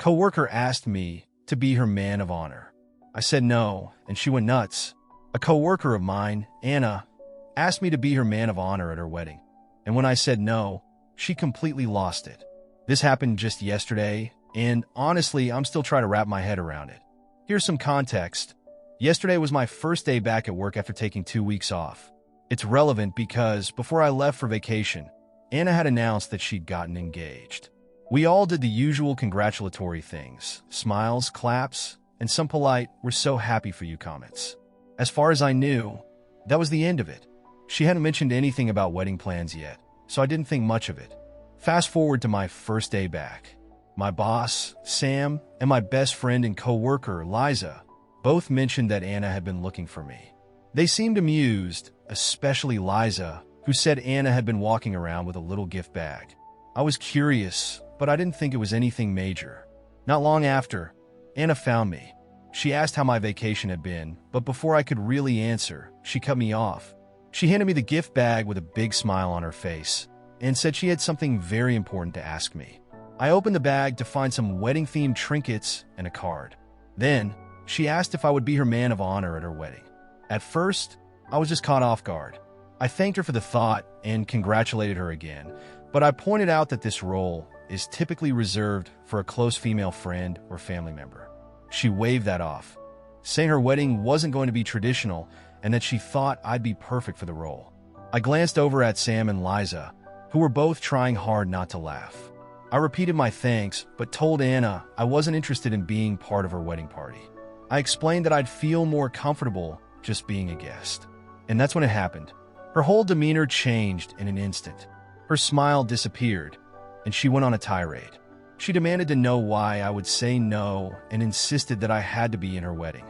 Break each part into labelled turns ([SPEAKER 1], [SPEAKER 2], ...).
[SPEAKER 1] coworker asked me to be her man of honor. I said no, and she went nuts. A coworker of mine, Anna, asked me to be her man of honor at her wedding. And when I said no, she completely lost it. This happened just yesterday, and honestly, I'm still trying to wrap my head around it. Here's some context. Yesterday was my first day back at work after taking 2 weeks off. It's relevant because before I left for vacation, Anna had announced that she'd gotten engaged. We all did the usual congratulatory things, smiles, claps, and some polite "we're so happy for you" comments. As far as I knew, that was the end of it. She hadn't mentioned anything about wedding plans yet, so I didn't think much of it. Fast forward to my first day back. My boss, Sam, and my best friend and coworker, Liza, both mentioned that Anna had been looking for me. They seemed amused, especially Liza, who said Anna had been walking around with a little gift bag. I was curious, but I didn't think it was anything major. Not long after, Anna found me. She asked how my vacation had been, but before I could really answer, she cut me off. She handed me the gift bag with a big smile on her face and said she had something very important to ask me. I opened the bag to find some wedding-themed trinkets and a card. Then, she asked if I would be her man of honor at her wedding. At first, I was just caught off guard. I thanked her for the thought and congratulated her again, but I pointed out that this role is typically reserved for a close female friend or family member. She waved that off, saying her wedding wasn't going to be traditional and that she thought I'd be perfect for the role. I glanced over at Sam and Liza, who were both trying hard not to laugh. I repeated my thanks, but told Anna I wasn't interested in being part of her wedding party. I explained that I'd feel more comfortable just being a guest. And that's when it happened. Her whole demeanor changed in an instant. Her smile disappeared, and she went on a tirade. She demanded to know why I would say no and insisted that I had to be in her wedding.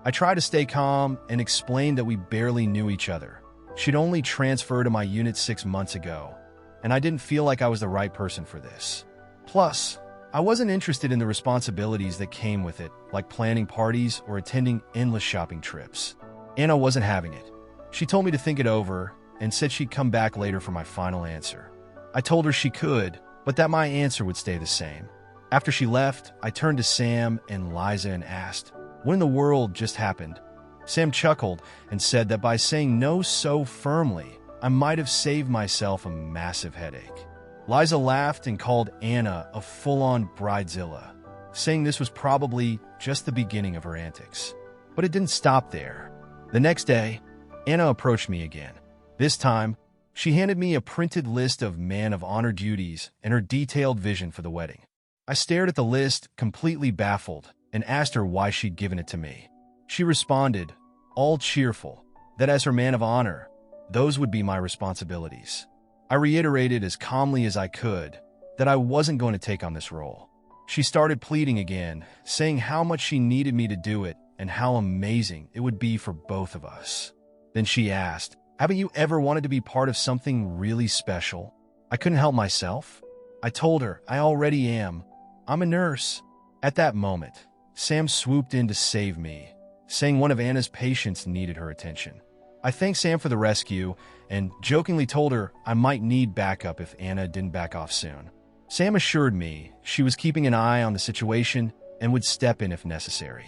[SPEAKER 1] I tried to stay calm and explained that we barely knew each other. She'd only transferred to my unit 6 months ago, and I didn't feel like I was the right person for this. Plus, I wasn't interested in the responsibilities that came with it, like planning parties or attending endless shopping trips. Anna wasn't having it. She told me to think it over and said she'd come back later for my final answer. I told her she could, but that my answer would stay the same. After she left, I turned to Sam and Liza and asked, "What in the world just happened?" Sam chuckled and said that by saying no so firmly, I might have saved myself a massive headache. Liza laughed and called Anna a full-on bridezilla, saying this was probably just the beginning of her antics. But it didn't stop there. The next day, Anna approached me again. This time, she handed me a printed list of man of honor duties and her detailed vision for the wedding. I stared at the list, completely baffled, and asked her why she'd given it to me. She responded, all cheerful, that as her man of honor, those would be my responsibilities. I reiterated as calmly as I could that I wasn't going to take on this role. She started pleading again, saying how much she needed me to do it and how amazing it would be for both of us. Then she asked, "Haven't you ever wanted to be part of something really special?" I couldn't help myself. I told her I already am. I'm a nurse. At that moment, Sam swooped in to save me, saying one of Anna's patients needed her attention. I thanked Sam for the rescue and jokingly told her I might need backup if Anna didn't back off soon. Sam assured me she was keeping an eye on the situation and would step in if necessary.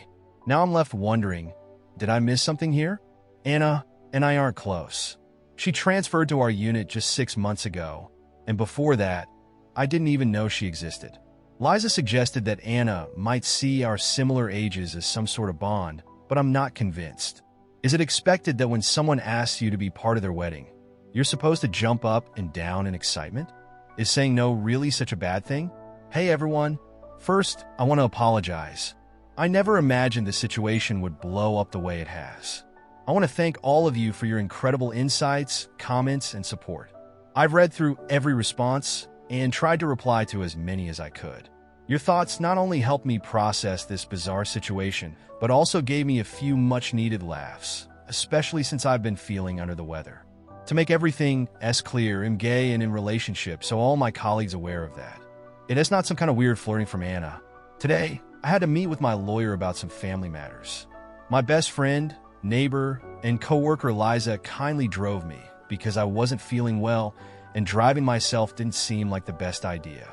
[SPEAKER 1] Now I'm left wondering, did I miss something here? Anna and I aren't close. She transferred to our unit just 6 months ago, and before that, I didn't even know she existed. Liza suggested that Anna might see our similar ages as some sort of bond, but I'm not convinced. Is it expected that when someone asks you to be part of their wedding, you're supposed to jump up and down in excitement? Is saying no really such a bad thing? Hey everyone, first, I want to apologize. I never imagined the situation would blow up the way it has. I want to thank all of you for your incredible insights, comments, and support. I've read through every response and tried to reply to as many as I could. Your thoughts not only helped me process this bizarre situation, but also gave me a few much-needed laughs, especially since I've been feeling under the weather. To make everything clear, I'm gay and in relationship, so all my colleagues aware of that. It is not some kind of weird flirting from Anna. Today, I had to meet with my lawyer about some family matters. My best friend, neighbor, and coworker Liza kindly drove me because I wasn't feeling well and driving myself didn't seem like the best idea.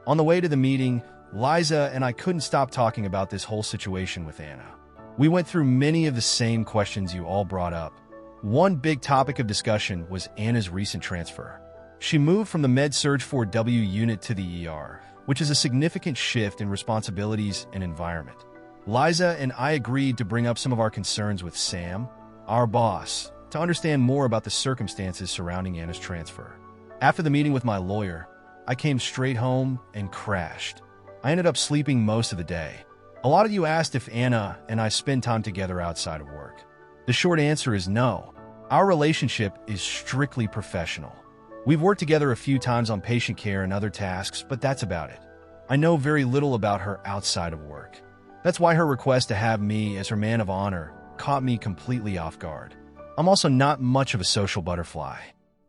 [SPEAKER 1] On the way to the meeting, Liza and I couldn't stop talking about this whole situation with Anna. We went through many of the same questions you all brought up. One big topic of discussion was Anna's recent transfer. She moved from the Med-Surg 4W unit to the ER, which is a significant shift in responsibilities and environment. Liza and I agreed to bring up some of our concerns with Sam, our boss, to understand more about the circumstances surrounding Anna's transfer. After the meeting with my lawyer, I came straight home and crashed. I ended up sleeping most of the day. A lot of you asked if Anna and I spend time together outside of work. The short answer is no. Our relationship is strictly professional. We've worked together a few times on patient care and other tasks, but that's about it. I know very little about her outside of work. That's why her request to have me as her man of honor caught me completely off guard. I'm also not much of a social butterfly.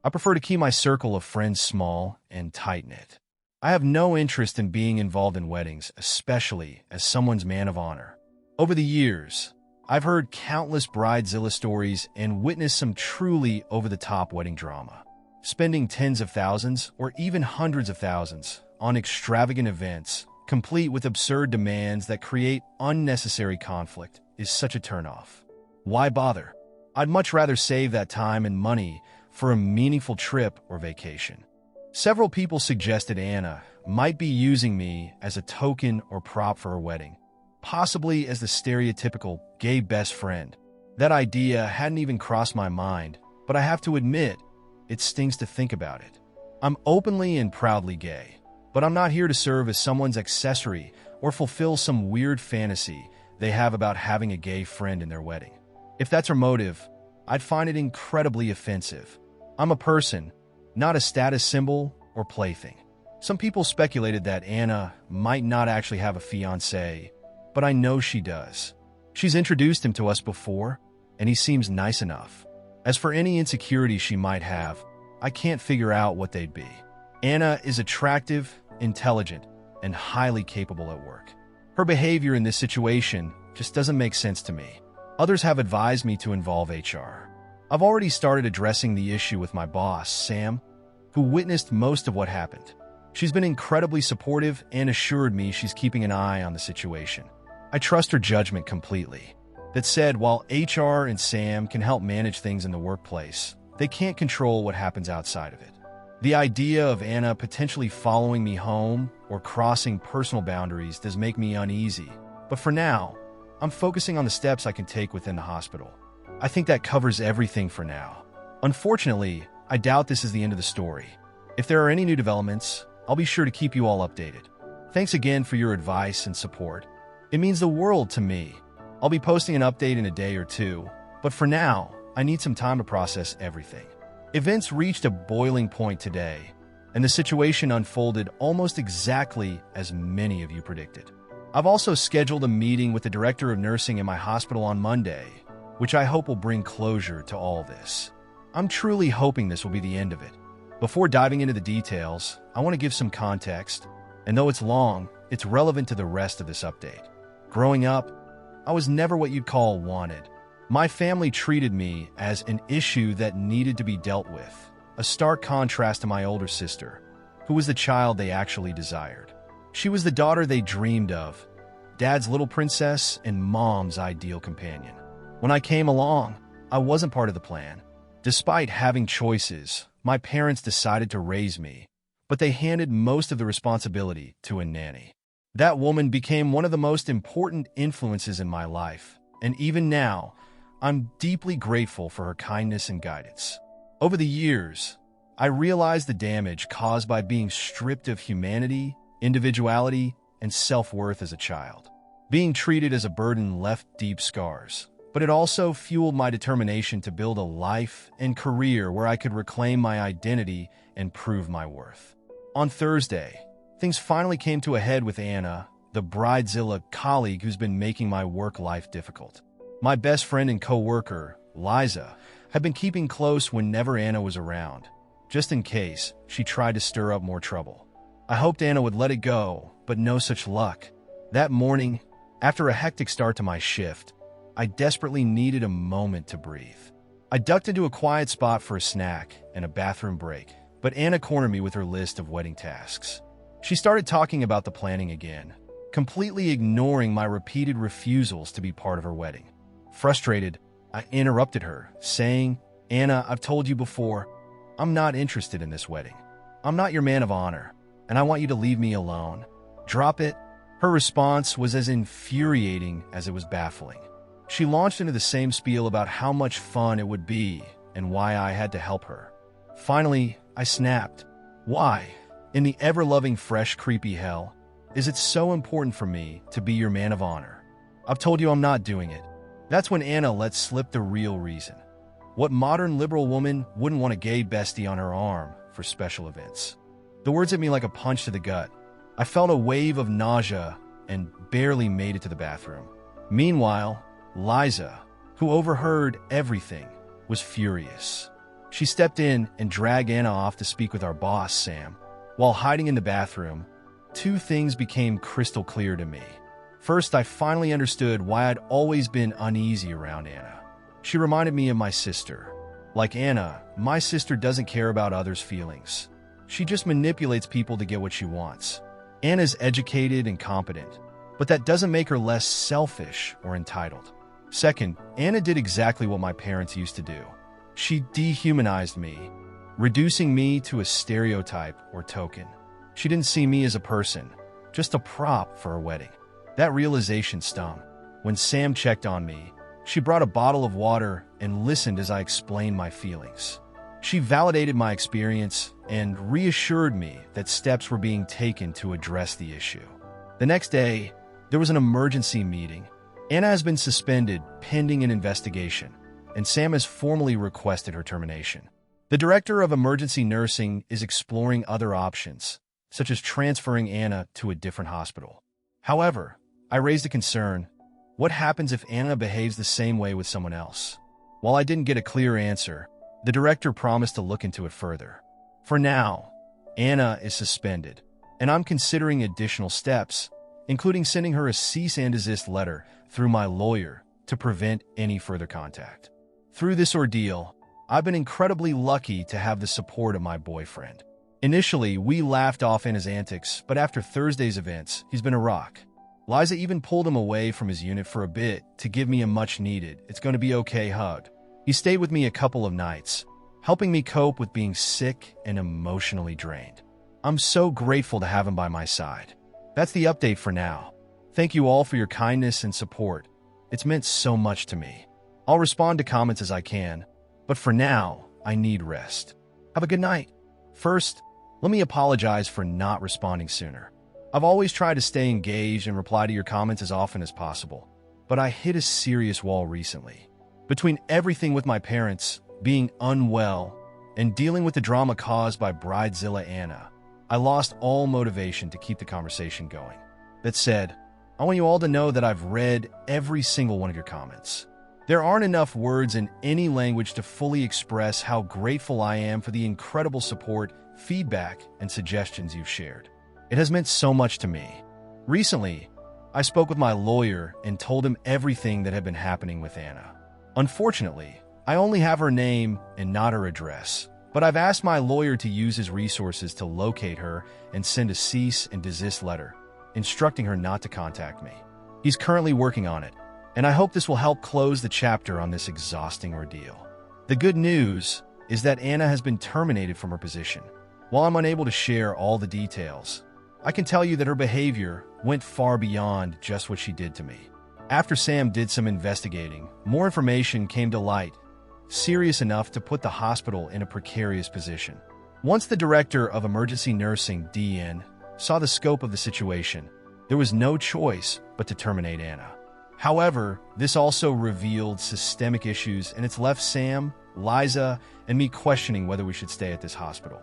[SPEAKER 1] I prefer to keep my circle of friends small and tight-knit. I have no interest in being involved in weddings, especially as someone's man of honor. Over the years, I've heard countless bridezilla stories and witnessed some truly over-the-top wedding drama. Spending tens of thousands or even hundreds of thousands on extravagant events, complete with absurd demands that create unnecessary conflict, is such a turnoff. Why bother? I'd much rather save that time and money for a meaningful trip or vacation. Several people suggested Anna might be using me as a token or prop for her wedding, possibly as the stereotypical gay best friend. That idea hadn't even crossed my mind, but I have to admit, it stings to think about it. I'm openly and proudly gay, but I'm not here to serve as someone's accessory or fulfill some weird fantasy they have about having a gay friend in their wedding. If that's her motive, I'd find it incredibly offensive. I'm a person, not a status symbol or plaything. Some people speculated that Anna might not actually have a fiancé, but I know she does. She's introduced him to us before, and he seems nice enough. As for any insecurities she might have, I can't figure out what they'd be. Anna is attractive, intelligent, and highly capable at work. Her behavior in this situation just doesn't make sense to me. Others have advised me to involve HR. I've already started addressing the issue with my boss, Sam, who witnessed most of what happened. She's been incredibly supportive and assured me she's keeping an eye on the situation. I trust her judgment completely. That said, while HR and Sam can help manage things in the workplace, they can't control what happens outside of it. The idea of Anna potentially following me home or crossing personal boundaries does make me uneasy, but for now, I'm focusing on the steps I can take within the hospital. I think that covers everything for now. Unfortunately, I doubt this is the end of the story. If there are any new developments, I'll be sure to keep you all updated. Thanks again for your advice and support. It means the world to me. I'll be posting an update in a day or two, but for now, I need some time to process everything. Events reached a boiling point today, and the situation unfolded almost exactly as many of you predicted. I've also scheduled a meeting with the director of nursing in my hospital on Monday, which I hope will bring closure to all this. I'm truly hoping this will be the end of it. Before diving into the details, I want to give some context, and though it's long, it's relevant to the rest of this update. Growing up, I was never what you'd call wanted. My family treated me as an issue that needed to be dealt with, a stark contrast to my older sister, who was the child they actually desired. She was the daughter they dreamed of, Dad's little princess and Mom's ideal companion. When I came along, I wasn't part of the plan. Despite having choices, my parents decided to raise me, but they handed most of the responsibility to a nanny. That woman became one of the most important influences in my life, and even now, I'm deeply grateful for her kindness and guidance. Over the years, I realized the damage caused by being stripped of humanity, individuality, and self-worth as a child. Being treated as a burden left deep scars, but it also fueled my determination to build a life and career where I could reclaim my identity and prove my worth. On Thursday, things finally came to a head with Anna, the bridezilla colleague who's been making my work life difficult. My best friend and coworker, Liza, had been keeping close whenever Anna was around, just in case she tried to stir up more trouble. I hoped Anna would let it go, but no such luck. That morning, after a hectic start to my shift, I desperately needed a moment to breathe. I ducked into a quiet spot for a snack and a bathroom break, but Anna cornered me with her list of wedding tasks. She started talking about the planning again, completely ignoring my repeated refusals to be part of her wedding. Frustrated, I interrupted her, saying, "Anna, I've told you before, I'm not interested in this wedding. I'm not your man of honor, and I want you to leave me alone. Drop it." Her response was as infuriating as it was baffling. She launched into the same spiel about how much fun it would be and why I had to help her. Finally, I snapped. "Why, in the ever-loving, fresh, creepy hell, is it so important for me to be your man of honor? I've told you I'm not doing it." That's when Anna let slip the real reason. What modern liberal woman wouldn't want a gay bestie on her arm for special events? The words hit me like a punch to the gut. I felt a wave of nausea and barely made it to the bathroom. Meanwhile, Liza, who overheard everything, was furious. She stepped in and dragged Anna off to speak with our boss, Sam. While hiding in the bathroom, two things became crystal clear to me. First, I finally understood why I'd always been uneasy around Anna. She reminded me of my sister. Like Anna, my sister doesn't care about others' feelings. She just manipulates people to get what she wants. Anna's educated and competent, but that doesn't make her less selfish or entitled. Second, Anna did exactly what my parents used to do. She dehumanized me, reducing me to a stereotype or token. She didn't see me as a person, just a prop for her wedding. That realization stung. When Sam checked on me, she brought a bottle of water and listened as I explained my feelings. She validated my experience and reassured me that steps were being taken to address the issue. The next day, there was an emergency meeting. Anna has been suspended pending an investigation, and Sam has formally requested her termination. The director of emergency nursing is exploring other options, such as transferring Anna to a different hospital. However, I raised a concern. What happens if Anna behaves the same way with someone else? While I didn't get a clear answer, the director promised to look into it further. For now, Anna is suspended, and I'm considering additional steps, including sending her a cease and desist letter through my lawyer to prevent any further contact. Through this ordeal, I've been incredibly lucky to have the support of my boyfriend. Initially, we laughed off Anna's antics, but after Thursday's events, he's been a rock. Liza even pulled him away from his unit for a bit to give me a much-needed "it's going to be okay" hug. He stayed with me a couple of nights, helping me cope with being sick and emotionally drained. I'm so grateful to have him by my side. That's the update for now. Thank you all for your kindness and support. It's meant so much to me. I'll respond to comments as I can, but for now, I need rest. Have a good night. First, let me apologize for not responding sooner. I've always tried to stay engaged and reply to your comments as often as possible, but I hit a serious wall recently. Between everything with my parents, being unwell, and dealing with the drama caused by Bridezilla Anna, I lost all motivation to keep the conversation going. That said, I want you all to know that I've read every single one of your comments. There aren't enough words in any language to fully express how grateful I am for the incredible support, feedback, and suggestions you've shared. It has meant so much to me. Recently, I spoke with my lawyer and told him everything that had been happening with Anna. Unfortunately, I only have her name and not her address, but I've asked my lawyer to use his resources to locate her and send a cease and desist letter, instructing her not to contact me. He's currently working on it, and I hope this will help close the chapter on this exhausting ordeal. The good news is that Anna has been terminated from her position. While I'm unable to share all the details, I can tell you that her behavior went far beyond just what she did to me. After Sam did some investigating, more information came to light, serious enough to put the hospital in a precarious position. Once the director of emergency nursing, DN, saw the scope of the situation, there was no choice but to terminate Anna. However, this also revealed systemic issues, and it's left Sam, Liza, and me questioning whether we should stay at this hospital.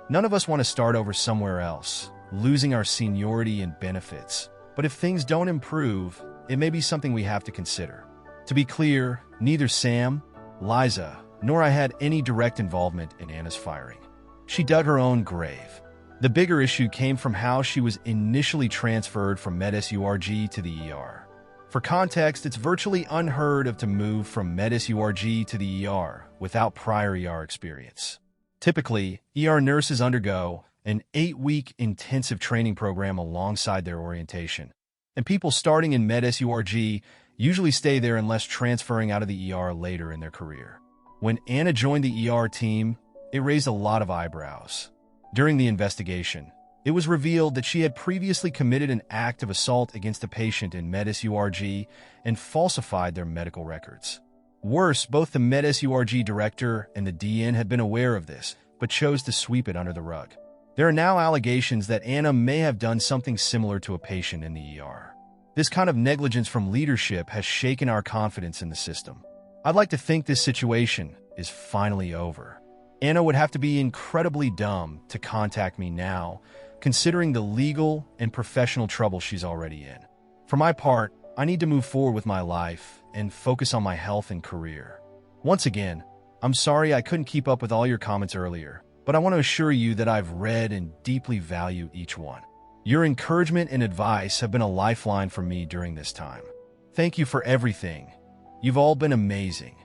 [SPEAKER 1] None of us want to start over somewhere else, losing our seniority and benefits. But if things don't improve, it may be something we have to consider. To be clear, neither Sam, Liza, nor I had any direct involvement in Anna's firing. She dug her own grave. The bigger issue came from how she was initially transferred from MedSURG to the ER. For context, it's virtually unheard of to move from MedSURG to the ER without prior ER experience. Typically, ER nurses undergo an 8-week intensive training program alongside their orientation. And people starting in MedSurg usually stay there unless transferring out of the ER later in their career. When Anna joined the ER team, it raised a lot of eyebrows. During the investigation, it was revealed that she had previously committed an act of assault against a patient in MedSurg and falsified their medical records. Worse, both the MedSurg director and the DN had been aware of this, but chose to sweep it under the rug. There are now allegations that Anna may have done something similar to a patient in the ER. This kind of negligence from leadership has shaken our confidence in the system. I'd like to think this situation is finally over. Anna would have to be incredibly dumb to contact me now, considering the legal and professional trouble she's already in. For my part, I need to move forward with my life and focus on my health and career. Once again, I'm sorry I couldn't keep up with all your comments earlier, but I want to assure you that I've read and deeply value each one. Your encouragement and advice have been a lifeline for me during this time. Thank you for everything. You've all been amazing.